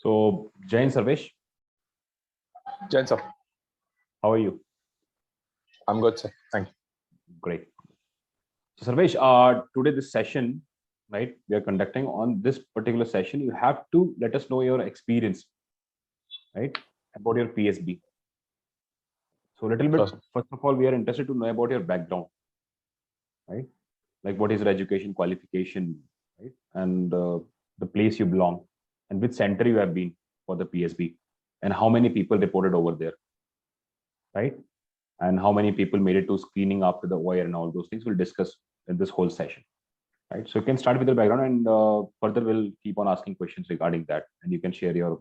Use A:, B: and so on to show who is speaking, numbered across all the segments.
A: So, Jain Sarvesh,
B: Jain sir,
A: how are you?
B: I'm good, sir. Thank you.
A: Great. So, Sarvesh, today this session, right, we are conducting on this particular session. You have to let us know your experience, right, about your PSB. So, a little bit,
B: Sure, sir.
A: first of all, we are interested to know about your background, right? Like, what is your education qualification, right, and the place you belong, and which center you have been for the PSB, and how many people reported over there, right? And how many people made it to screening after the OIR and all those things we'll discuss in this whole session, right? So you can start with your background and further we'll keep on asking questions regarding that and you can share your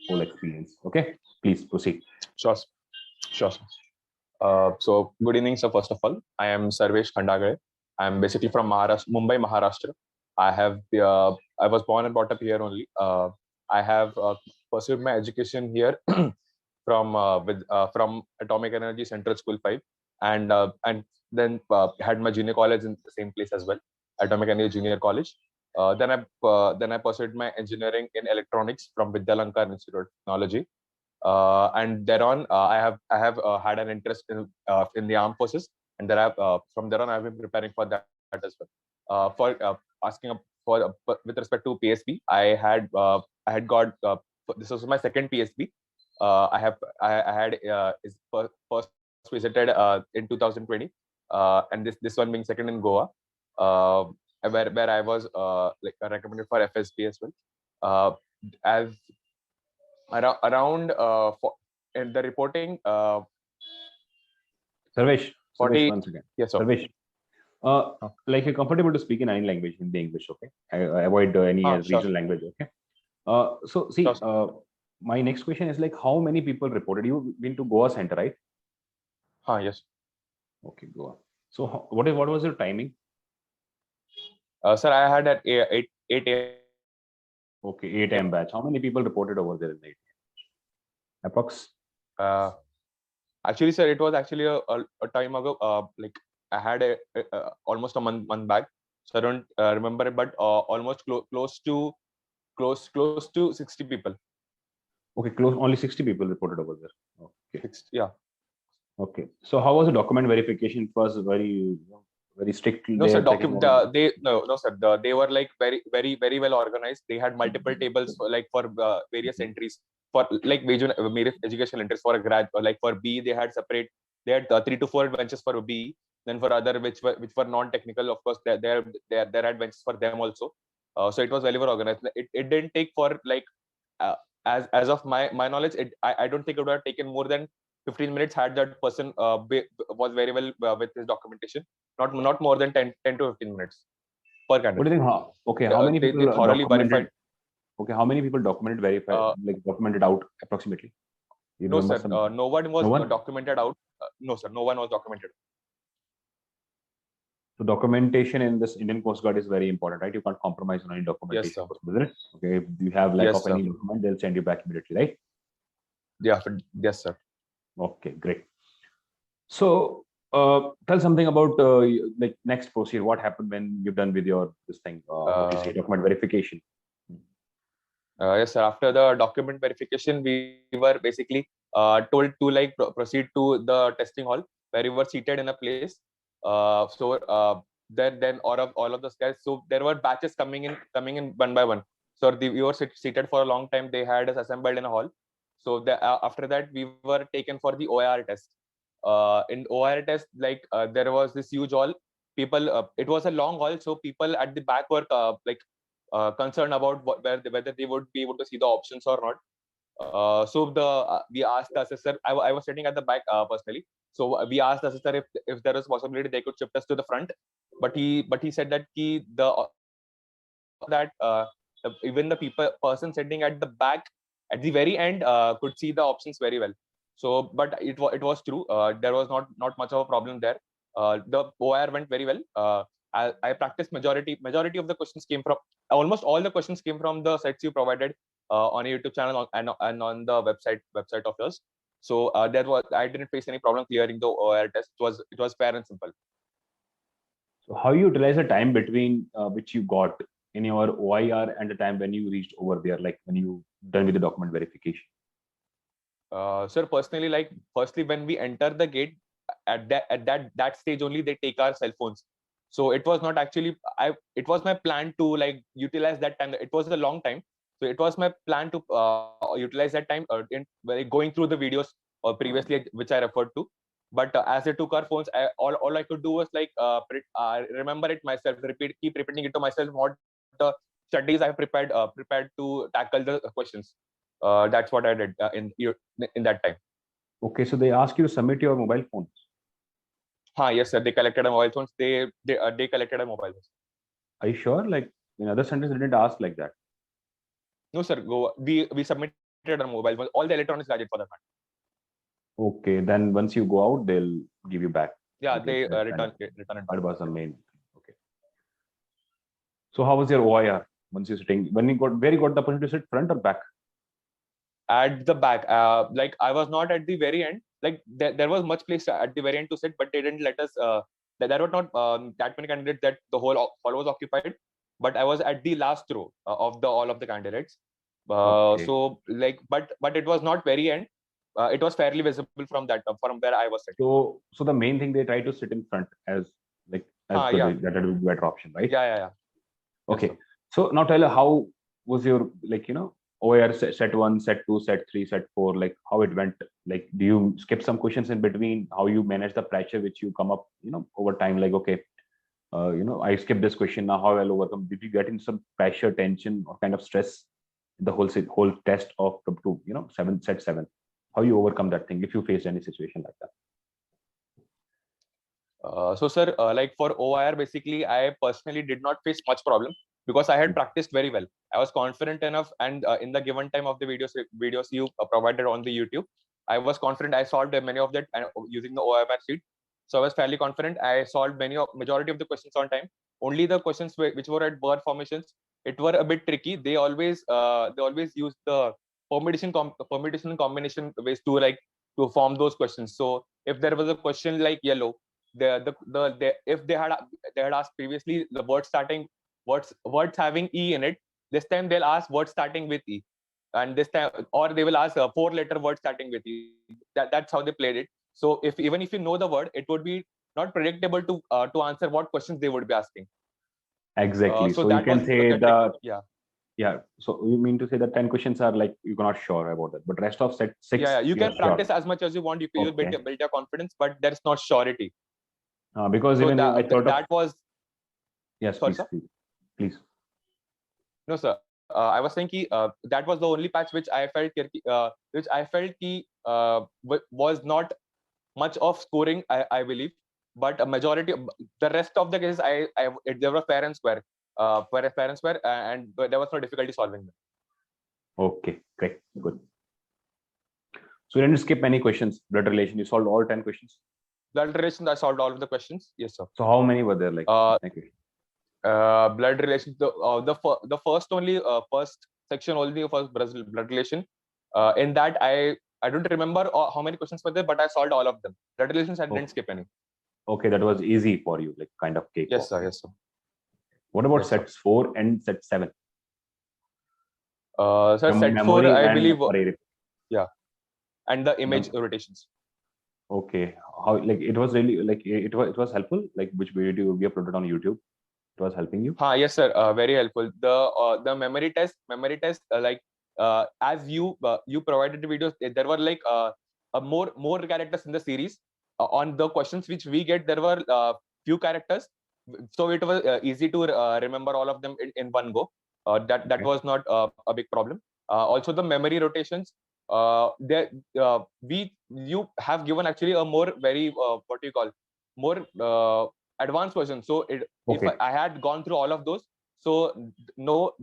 A: whole experience. Okay, please proceed.
B: Sure, sir. Sure, sir. So good evening, sir. First of all, I am Sarvesh. I'm basically from Maharashtra, Mumbai, Maharashtra. I was born and brought up here only. I have pursued my education here from Atomic Energy Central School 5, and then had my junior college in the same place as well, Atomic Energy Junior College. Then I pursued my engineering in electronics from Vidyalankar Institute of Technology. And thereon, I have had an interest in the armed forces, and from there on I've been preparing for that as well. With respect to PSB, I had got this was my second PSB. I had first visited in 2020, and this one being second in Goa, where I was recommended for FSB as well. As around in the reporting,
A: Sarvesh,
B: 40.
A: once again.
B: Yes, sir.
A: Sarvesh, like you're comfortable to speak in any language, in the English, okay? I avoid any regional
B: sure.
A: language, okay? So see,
B: Sure,
A: my next question is like, how many people reported? You've been to GOA Centre, right?
B: Yes.
A: Okay, Goa. So what was your timing?
B: Sir, I had at 8 a.m.
A: Okay, 8 a.m. batch. How many people reported over there in the 8 a.m.? Approx?
B: Actually, sir, it was actually a time ago. Like I had almost a month back, so I don't remember it, but almost close to 60 people.
A: Okay, only 60 people reported over there. Okay.
B: 60, yeah.
A: Okay. So how was the document verification? It was very strict.
B: No, sir. No, sir. They were like very well organized. They had multiple tables for various entries. For like major educational entries for a grad, like for B, they had separate. They had 3 to 4 benches for B. Then for other which were non-technical, of course, there had benches for them also. So it was very well organized. It didn't take for like as of my knowledge, I don't think it would have taken more than 15 minutes had that person was very well with his documentation. Not more than 10 to 15 minutes per candidate.
A: What do you think? Okay, how many people
B: they thoroughly verified?
A: Okay, how many people documented documented out approximately?
B: No, sir. No one was documented out. No, sir. No one was documented.
A: So documentation in this Indian Coast Guard is very important, right? You can't compromise on any documentation.
B: Yes,
A: sir. Isn't it? Okay, if you have lack of any document, they'll send you back immediately, right?
B: Yeah. Yes, sir.
A: Okay, great. So tell something about like next procedure. What happened when you're done with your document verification?
B: Yes, sir. After the document verification, we were basically told to proceed to the testing hall where we were seated in a place. Then all of those guys. So there were batches coming in one by one. So we were seated for a long time. They had us assembled in a hall. So after that, we were taken for the OIR test. In OIR test, there was this huge hall. People, it was a long hall, so people at the back were concerned about whether they would be able to see the options or not. We asked the assessor. I was sitting at the back personally. So we asked the assessor if there was possibility they could shift us to the front, but he said that even the person sitting at the back at the very end could see the options very well. So, but it was true. There was not much of a problem there. The OIR went very well. I practiced majority of the questions came from almost all the questions came from the sets you provided on your YouTube channel and on the website of yours. So I didn't face any problem clearing the OIR test. It was fair and simple.
A: So how you utilize the time between which you got in your OIR and the time when you reached over there, like when you done with the document verification?
B: Sir, personally, like firstly, when we enter the gate, at that stage only they take our cell phones. So it was not actually it was my plan to like utilize that time. It was a long time, so it was my plan to utilize that time in going through the videos or previously which I referred to. But as they took our phones, all I could do was like remember it myself, keep repeating it to myself what the studies I have prepared to tackle the questions. That's what I did in that time.
A: Okay, so they ask you to submit your mobile phones.
B: Yes, sir. They collected our mobile phones. They collected our mobile phones.
A: Are you sure? Like in other centers, they didn't ask like that.
B: No, sir. We submitted our mobile phones. All the electronics gadget for that matter.
A: Okay, then once you go out, they'll give you back.
B: Yeah,
A: Okay,
B: they
A: that
B: return it.
A: That was the main. Okay. So how was your OIR once you're sitting? Where you got the opportunity to sit, front or back?
B: At the back, like I was not at the very end. Like there was much place at the very end to sit, but they didn't let us. There were not that many candidates that the whole hall was occupied. But I was at the last row of all of the candidates.
A: Okay.
B: So like, but it was not very end. It was fairly visible from where I was sitting.
A: So the main thing, they try to sit in front as good.
B: Yeah.
A: That would be better option, right?
B: Yeah.
A: Okay.
B: Yes,
A: so now tell her, how was your OIR set 1, set 2, set 3, set 4, like how it went? Like, do you skip some questions in between? How you manage the pressure which you come up, over time? Like, okay, I skipped this question, now how I'll overcome? Did you get in some pressure, tension, or kind of stress in the whole test of up to set 7? How you overcome that thing if you faced any situation like that?
B: So sir, like for OIR, basically, I personally did not face much problem because I had practiced very well. I was confident enough, and in the given time of the videos you provided on the YouTube, I was confident. I solved many of that using the OIR sheet. So I was fairly confident. I solved majority of the questions on time. Only the questions which were at word formations, it were a bit tricky. They always use the permutation and combination ways to form those questions. So if there was a question like yellow, if they had asked previously the words having E in it, this time they'll ask words starting with E, and this time, or they will ask a 4-letter word starting with E. That's how they played it. So even if you know the word, it would be not predictable to answer what questions they would be asking.
A: Exactly.
B: So
A: So you
B: that
A: can
B: was
A: say that.
B: Yeah.
A: So you mean to say that 10 questions are like you're not sure about that, but rest of set 6.
B: Yeah. You can
A: sure.
B: practice as much as you want. You
A: Okay.
B: build your confidence, but there's not surety.
A: Because
B: So
A: even I thought
B: that was.
A: Yes,
B: Sorry,
A: please.
B: No, sir. I was saying that was the only patch which I felt was not much of scoring, I believe, but a majority, the rest of the cases, they were fair and square, and there was no difficulty solving them.
A: Okay, great, good. So you didn't skip any questions. Blood relation, you solved all 10 questions.
B: Blood relation, I solved all of the questions. Yes, sir.
A: So how many were there? Like, thank you.
B: Blood relation, the first section only first blood relation. In that I don't remember how many questions were there, but I solved all of them. Blood relations, I didn't skip any.
A: Okay, that was easy for you, like kind of cake.
B: Yes, sir. Yes, sir.
A: What about sets 4 and set 7?
B: So set 4, I believe. Yeah, and the image rotations.
A: Okay, how it was really it was helpful. Like which video we uploaded on YouTube, it was helping you.
B: Yes, sir. Very helpful. The memory test. As you provided the videos, there were like more characters in the series. On the questions which we get, there were few characters, so it was easy to remember all of them in one go. That was not a big problem. Also, the memory rotations. You have given actually a more advanced version. So if I had gone through all of those, so no,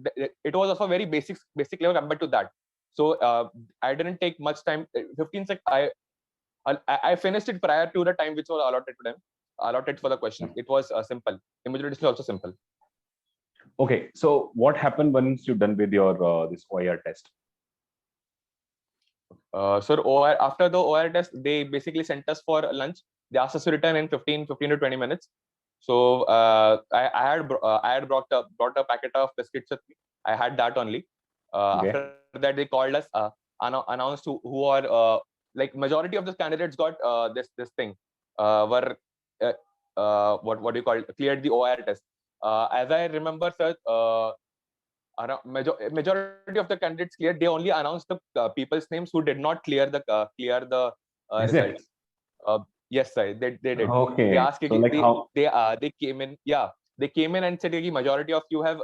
B: it was of a very basic level compared to that. So I didn't take much time. 15 seconds. I finished it prior to the time which was allotted for the question. It was simple. Image rotation is also simple.
A: Okay, so what happened once you're done with your this OIR test?
B: So after the OIR test, they basically sent us for lunch. They asked us to return in 15 to 20 minutes. So I had brought a packet of biscuits with me. I had that only.
A: Okay.
B: After that, they called us, announced who are like majority of the candidates got this thing, were what do you call it, cleared the OIR test. As I remember, sir, majority of the candidates cleared. They only announced the people's names who did not clear the
A: Is it?
B: results. Yes, sir, they did.
A: Okay.
B: They asked,
A: So like how?
B: they came in, yeah, they came in and said, majority of you have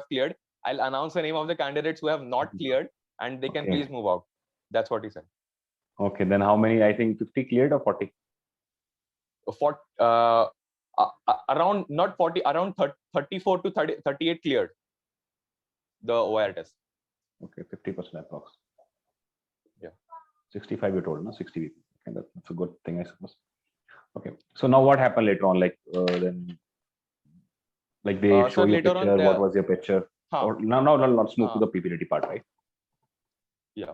B: cleared. I'll announce the name of the candidates who have not cleared, and they can
A: Okay.
B: please move out. That's what he said.
A: Okay. Then how many? I think 50 cleared or 40?
B: For around not 40, around 34 to 38 cleared the OIR test.
A: Okay, 50% approx.
B: Yeah.
A: 65 you told, no? 60. Okay, that's a good thing, I suppose. Okay. So now what happened later on? Like then, like they show
B: So
A: you
B: later
A: picture.
B: on,
A: What was your picture? Or now, let's move to the PPDT part, right?
B: Yeah.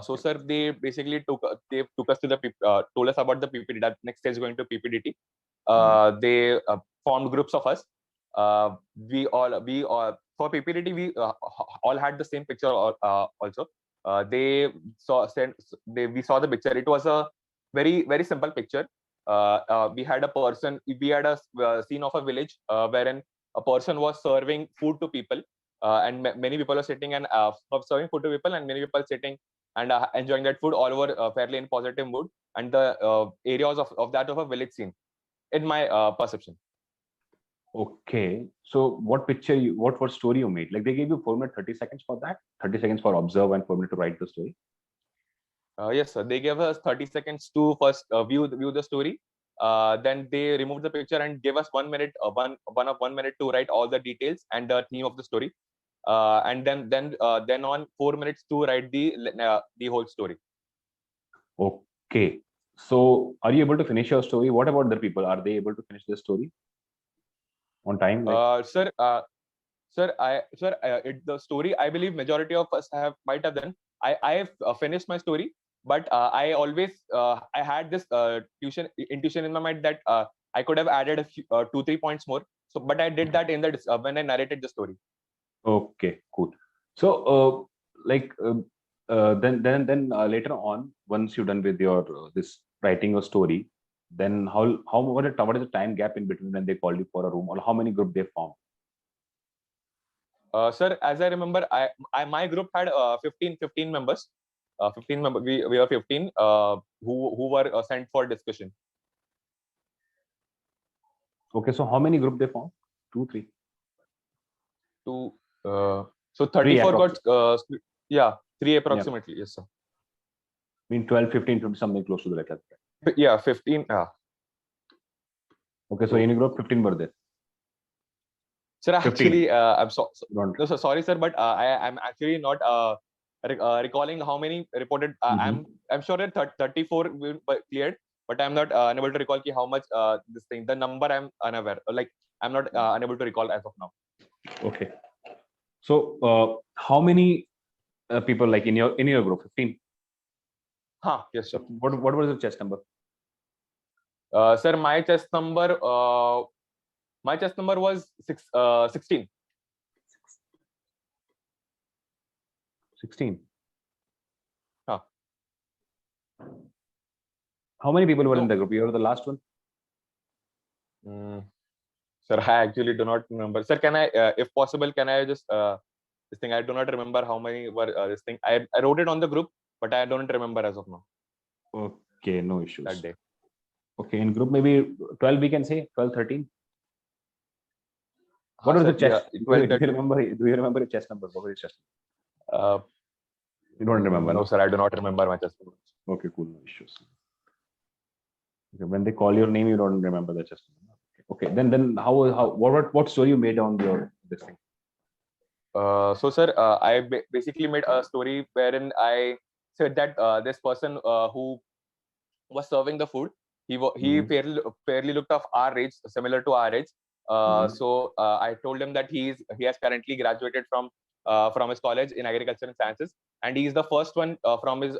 B: So sir, they basically took us to the told us about the PPDT. That next stage is going to PPDT. They formed groups of us. We all for PPDT we all had the same picture. Also, they we saw the picture. It was a very simple picture. We had a person. We had a scene of a village wherein a person was serving food to people, and many people are sitting and serving food to people, and many people sitting and enjoying that food all over fairly in positive mood, and the areas of that of a village scene, in my perception.
A: Okay. So what picture what story you made? Like they gave you 4 minutes, 30 seconds for that, 30 seconds for observe and 4 minutes to write the story.
B: Yes, sir. They gave us 30 seconds to first view the story. Then they removed the picture and gave us 1 minute, 1 minute to write all the details and the theme of the story. And then on 4 minutes to write the whole story.
A: Okay. So are you able to finish your story? What about the people? Are they able to finish their story on time? Like...
B: Sir, the story, I believe majority of us might have done. I have finished my story, but I always I had this intuition in my mind that I could have added a few, 2-3 points more. So, but I did that in the when I narrated the story.
A: Okay, cool. So, then later on, once you're done with your this writing your story, then what is the time gap in between when they called you for a room, or how many group they formed?
B: Sir, as I remember, my group had 15 members. 15 members. We were 15 who were sent for discussion.
A: Okay, so how many group they formed? 2, 3.
B: So 34 got yeah, 3 approximately. Yeah. Yes, sir.
A: I mean 12, 15, 20, something close to that.
B: Yeah, 15.
A: Okay, so in a group 15 were there.
B: Sir, actually, I'm sorry, sir, but I'm actually not recalling how many reported. I'm sure that 34 cleared, but I'm not unable to recall how much this thing. The number I'm unaware. Like I'm not unable to recall as of now.
A: Okay. So how many people like in your group? 15.
B: Yes, sir.
A: What was the chest number?
B: Sir, my chest number was 16.
A: 16. How many people were in the group? You were the last one?
B: Sir, I actually do not remember. Sir, can I, if possible, can I just this thing? I do not remember how many were this thing. I wrote it on the group, but I don't remember as of now.
A: Okay, no issues.
B: That day.
A: Okay, in group maybe 12 we can say, 12, 13. What was the chest? Do you remember the chest number? What was the chest number? You don't remember?
B: No, sir, I do not remember my chest number.
A: Okay, cool, no issues. Okay, when they call your name, you don't remember the chest number. Okay, then what story you made on this thing?
B: So sir, I basically made a story wherein I said that this person who was serving the food, he fairly looked of our age, similar to our age. So I told him that he has currently graduated from his college in agriculture and sciences, and he is the first one from his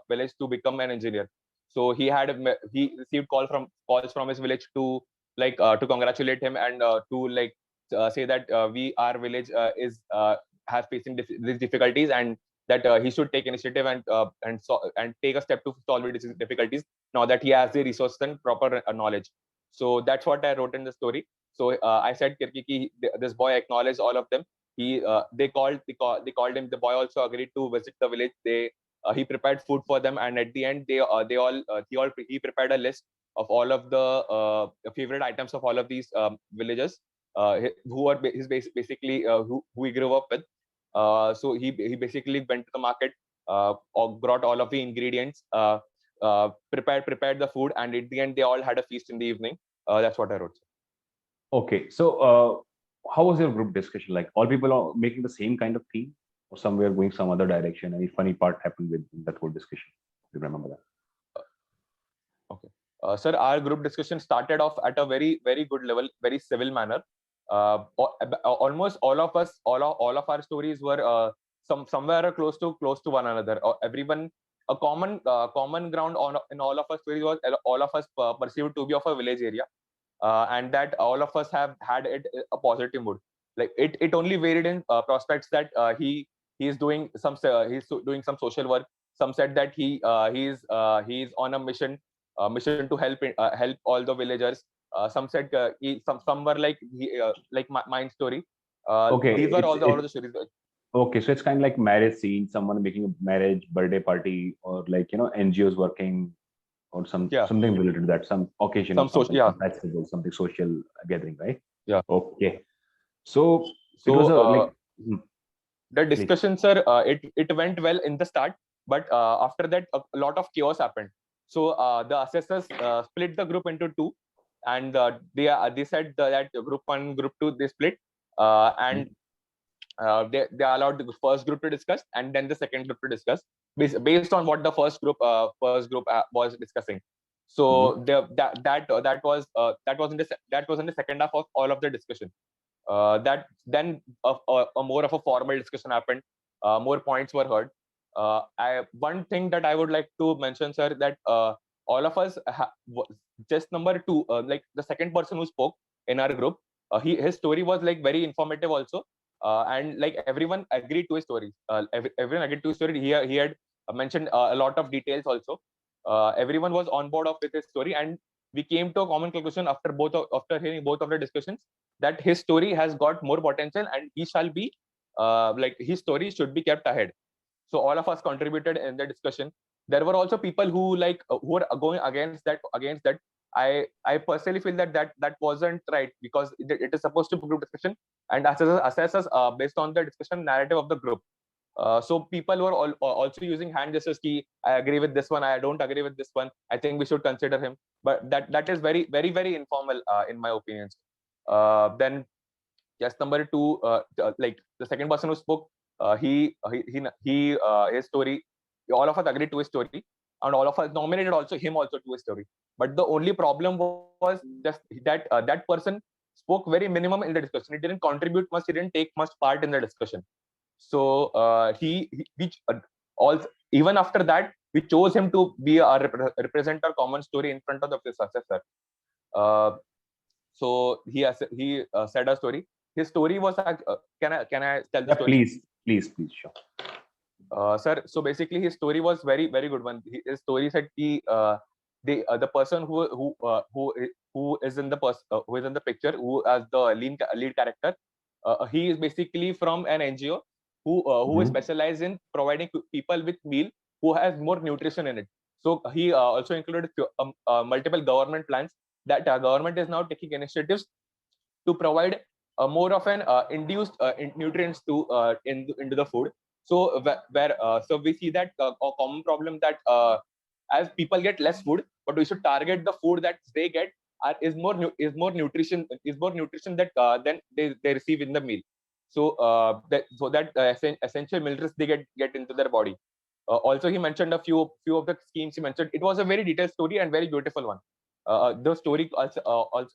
B: village to become an engineer. So he received calls from his village to to congratulate him and to say that our village has facing these difficulties, and that he should take initiative and take a step to solve these difficulties now that he has the resources and proper knowledge. So that's what I wrote in the story. So I said Kirki, this boy acknowledged all of them. They called him. The boy also agreed to visit the village. He prepared food for them, and at the end he prepared a list of all of the favorite items of all of these villagers who are basically who he grew up with. So he basically went to the market, brought all of the ingredients, prepared the food, and at the end they all had a feast in the evening. That's what I wrote.
A: Okay, so how was your group discussion? Like, all people are making the same kind of theme, or somewhere going some other direction? Any funny part happened with that whole discussion? Do you remember that?
B: Okay. Sir, our group discussion started off at a very, very good level, very civil manner. Almost all of us, all of our stories were somewhere close to one another. Everyone, a common ground in all of our stories was all of us perceived to be of a village area, and that all of us have had it a positive mood. Like it only varied in prospects that he's doing some social work. Some said that he's on a mission to help all the villagers. Some said some were like mine story.
A: Okay,
B: These were all of the stories.
A: Okay, so it's kind of like marriage scene, someone making a marriage birthday party, or NGOs working, or something related to that, some occasion,
B: some social, yeah,
A: some festival, something social gathering, right?
B: Yeah.
A: Okay. So it was
B: the discussion, sir, it went well in the start, but after that a lot of chaos happened. So the assessors split the group into two, and they said that group one, group two, they split, and they allowed the first group to discuss, and then the second group to discuss based on what the first group was discussing. So that was in the second half of all of the discussion. That then a more of a formal discussion happened. More points were heard. One thing that I would like to mention, sir, that all of us just number two, like the second person who spoke in our group, his story was like very informative also, and like everyone agreed to his story. Everyone agreed to his story. He had mentioned a lot of details also. Everyone was on board with his story, and we came to a common conclusion after hearing both of the discussions, that his story has got more potential, and he shall be his story should be kept ahead. So all of us contributed in the discussion. There were also people who who were going against that. I personally feel that wasn't right, because it is supposed to be group discussion, and assess us based on the discussion narrative of the group. So people were also using hand gestures. Key, I agree with this one. I don't agree with this one. I think we should consider him. But that is very, very, very informal in my opinion. Then, yes, number two, like the second person who spoke, his story. All of us agreed to his story, and all of us nominated him also to his story. But the only problem was just that that person spoke very minimum in the discussion. He didn't contribute much. He didn't take much part in the discussion. So also, even after that, we chose him to be a represent our common story in front of the successor. So he said a story. His story was can I tell the story?
A: Please, sure.
B: Sir, so basically his story was very, very good one. His story said the person who is in the picture, who as the lead character, he is basically from an NGO who is specialized in providing people with meal who has more nutrition in it. So he also included multiple government plans that government is now taking initiatives to provide more of an induced nutrients into the food. So so we see that a common problem that as people get less food, but we should target the food that they get is more nutrition that then they receive in the meal. So essential minerals they get into their body. Also, he mentioned a few of the schemes he mentioned. It was a very detailed story and very beautiful one. The story also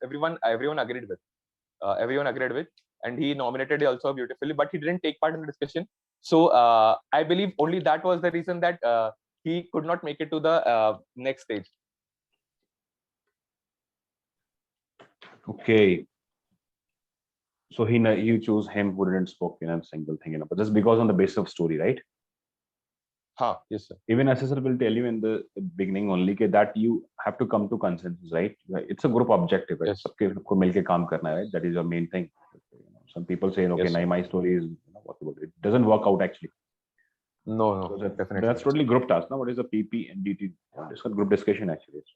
B: everyone agreed with. Everyone agreed with, and he nominated it also beautifully, but he didn't take part in the discussion. So I believe only that was the reason that he could not make it to the next stage.
A: Okay. So you choose him who didn't spoke in a single thing, but just because on the basis of story, right?
B: Yes, sir.
A: Even assessor will tell you in the beginning only that you have to come to consensus, right? It's a group objective, right?
B: Yes.
A: सबको मिलके काम करना है, right? That is your main thing. Some people say, okay,
B: Yes, sir.
A: my story is what it doesn't work out actually.
B: No,
A: So
B: definitely.
A: that's totally group task. Now, what is a PP and DT? It's a group discussion actually.
B: Yes,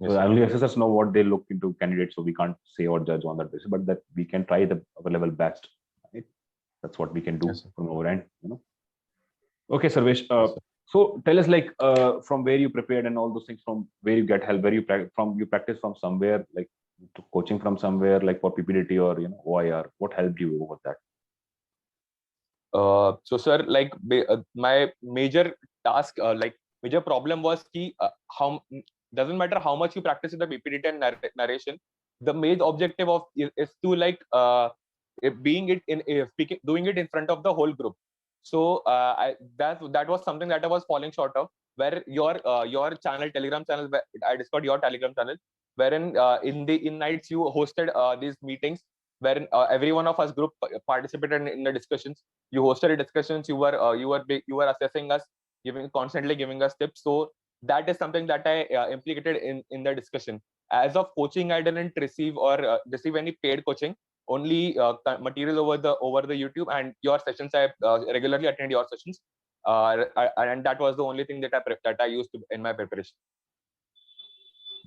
A: So
B: sir.
A: only assessors know what they look into candidates, so we can't say or judge on that basis, but that we can try our level best. Right? That's what we can do
B: Yes, sir.
A: from our end. Okay, Sarvesh.
B: Yes, sir.
A: So tell us, like, from where you prepared and all those things, from where you get help, where you practice from somewhere, like coaching from somewhere, like for PPDT or OIR. What helped you over that?
B: So sir, like my major task, like major problem was how doesn't matter how much you practice in the PPDT and narration. The main objective of is to like being it in speaking, doing it in front of the whole group. So that was something that I was falling short of. Where your channel, Telegram channel, I discovered your Telegram channel, wherein in nights you hosted these meetings, wherein every one of us group participated in the discussions. You hosted discussions. You were assessing us, constantly giving us tips. So that is something that I implicated in the discussion. As of coaching, I didn't receive any paid coaching, only material over the YouTube and your sessions. I regularly attend your sessions, and that was the only thing that I used in my preparation.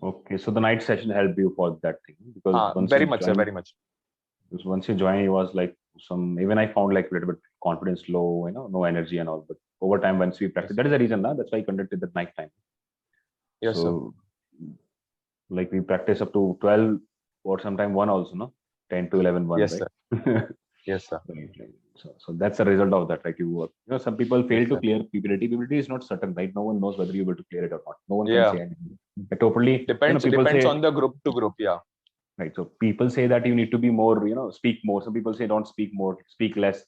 A: Okay, so the night session helped you for that thing, because
B: Very much, sir, very much.
A: Because once you join, it was like even I found like a little bit confidence low, no energy and all. But over time, once we practice, that is the reason, that's why I conducted at night time.
B: Yes,
A: so, like we practice up to 12 or sometime 1 also, no? 10 to 11, 1.
B: Yes,
A: right?
B: sir. Yes, sir.
A: Right. So that's the result of that. Like some people fail
B: Yes,
A: to
B: sir.
A: clear PPDT. PPDT is not certain, right? No one knows whether you're able to clear it or not. No one
B: Yeah.
A: can say anything. It totally
B: Depends on the group to group. Yeah.
A: Right. So people say that you need to be more, speak more. Some people say don't speak more, speak less.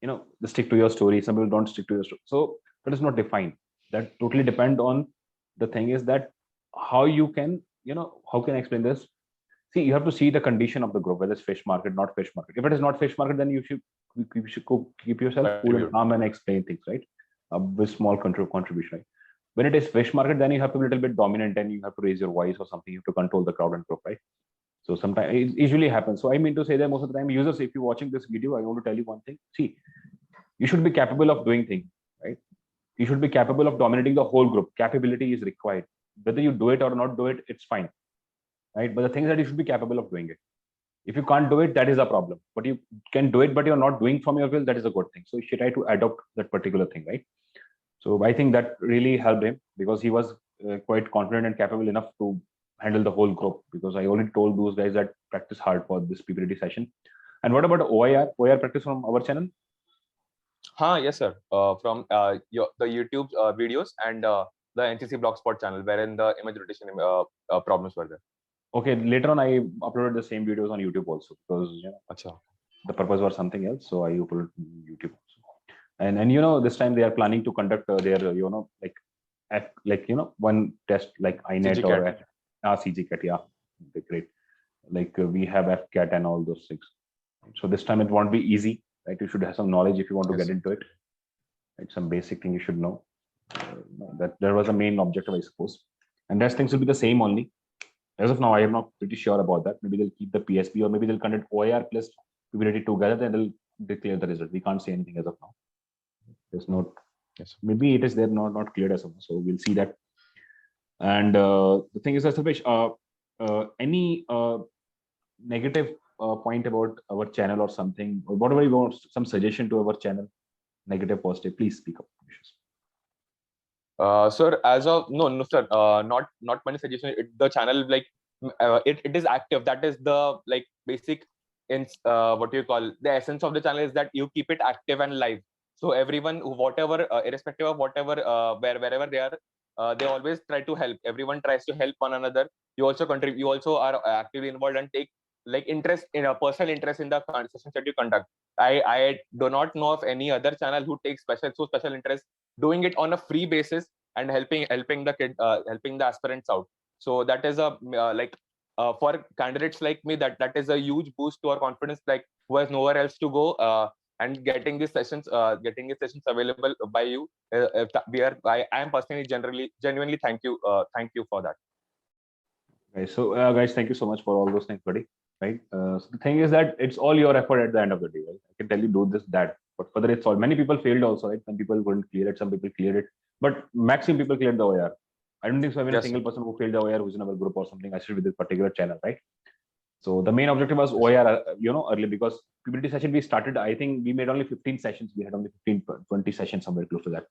A: Just stick to your story. Some people don't stick to your story. So that is not defined. That totally depend on the thing is that how you can, how can I explain this? See, you have to see the condition of the group, whether it's fish market, not fish market. If it is not fish market, then you should go keep yourself cool and calm and explain things, right? With small contribution, right? When it is fish market, then you have to be a little bit dominant and you have to raise your voice or something. You have to control the crowd and group, right? So sometimes it usually happens. So I mean to say that most of the time, users, if you're watching this video, I want to tell you one thing. See, you should be capable of doing things, right? You should be capable of dominating the whole group. Capability is required. Whether you do it or not do it, it's fine, right? But the thing is that you should be capable of doing it. If you can't do it, that is a problem. But you can do it, but you're not doing from your will, that is a good thing. So you should try to adopt that particular thing, right? So I think that really helped him because he was quite confident and capable enough to handle the whole group, because I already told those guys that practice hard for this PPDT session. And what about OIR? OIR practice from our channel?
B: Yes, sir. From the YouTube videos and the NCC Blogspot channel, wherein the image rotation problems were there.
A: Okay, later on I uploaded the same videos on YouTube also, because the purpose was something else. So I uploaded YouTube also. And this time they are planning to conduct their one test like INET or CG CAT. Yeah, great. Like we have FCAT and all those things. So this time it won't be easy, right? You should have some knowledge if you want to get into it. Right? Some basic thing you should know. That there was a main objective, I suppose. And rest things will be the same only. As of now, I am not pretty sure about that. Maybe they'll keep the PSB or maybe they'll conduct OIR plus PPDT together, then they'll declare the result. We can't say anything as of now. There's not. Yes. Maybe it is there, not cleared as of now. So we'll see that. And the thing is, Sarvesh, any negative point about our channel or something, or whatever you want, some suggestion to our channel, negative, positive, please speak up.
B: Sir, as of no, sir, not many suggestions. The channel, like it is active. That is the like basic in what you call the essence of the channel is that you keep it active and live. So everyone, whatever, irrespective of whatever, wherever they are, they always try to help. Everyone tries to help one another. You also contribute. You also are actively involved and take like interest in a personal interest in the sessions that you conduct. I do not know of any other channel who takes special interest doing it on a free basis and helping the kid, helping the aspirants out. So that is a like for candidates like me, that is a huge boost to our confidence, like who has nowhere else to go, and getting these sessions available by you. I am personally genuinely thank you for that.
A: Right. So, guys, thank you so much for all those things, buddy. Right. So the thing is that it's all your effort at the end of the day. Right? I can tell you do this, that, but further it's all. Many people failed also. Right. Some people couldn't clear it. Some people cleared it. But maximum people cleared the OER. I don't think so. Even a single person who failed the OER who's in our group or something associated with this particular channel. Right. So the main objective was OER, early, because PPDT session we started. I think we made only 15 sessions. We had only 15, 20 sessions, somewhere close to that.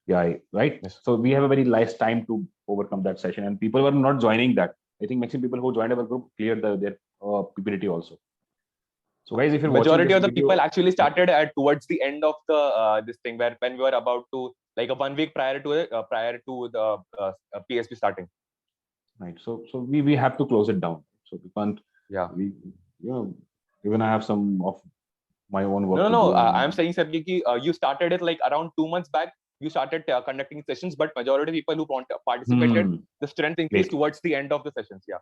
A: Yeah, right.
B: Yes.
A: So we have a very less time to overcome that session, and people were not joining that. I think maximum people who joined our group cleared their PPDT also. So guys, if you're
B: majority of the
A: video,
B: people actually started at towards the end of the this thing, when we were about to, like, a 1 week prior to the PSB starting.
A: Right. So we have to close it down. So we can't.
B: Yeah.
A: We even I have some of my own work.
B: No. I'm saying, sir, you started it like around 2 months back. You started conducting sessions, but majority of people who participated, the strength increased towards the end of the sessions. Yeah.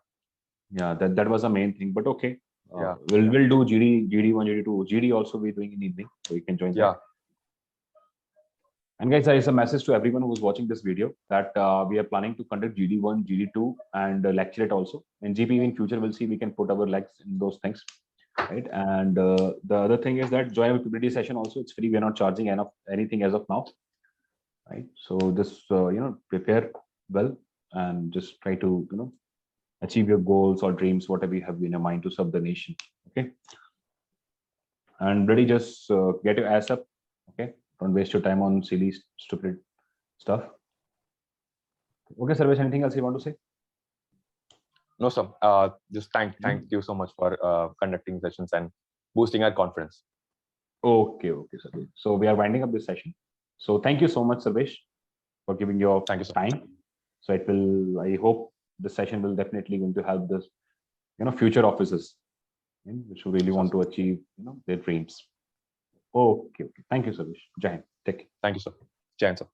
A: Yeah, that was the main thing. But okay, we'll do GD1, GD2, GD also we're doing in evening, so you can join.
B: Yeah.
A: That. And guys, there is a message to everyone who's watching this video that we are planning to conduct GD1, GD2, and lecture it also. In GP in future, we'll see we can put our legs in those things, right? And the other thing is that join our PPDT session also. It's free. We're not charging anything as of now, right? So this prepare well and just try to achieve your goals or dreams, whatever you have in your mind to serve the nation. Okay. And really just get your ass up. Okay. Don't waste your time on silly, stupid stuff. Okay, Sarvesh, anything else you want to say?
B: No, sir. Just thank you so much for conducting sessions and boosting our confidence.
A: Okay, Sarvesh. So we are winding up this session. So thank you so much, Sarvesh, for giving your time. So it will. I hope the session will definitely going to help this, future officers, which who really want to achieve, their dreams. Okay. Thank you, Sarvesh. Jai Hind. Take care.
B: Thank you, sir. Jai Hind, sir.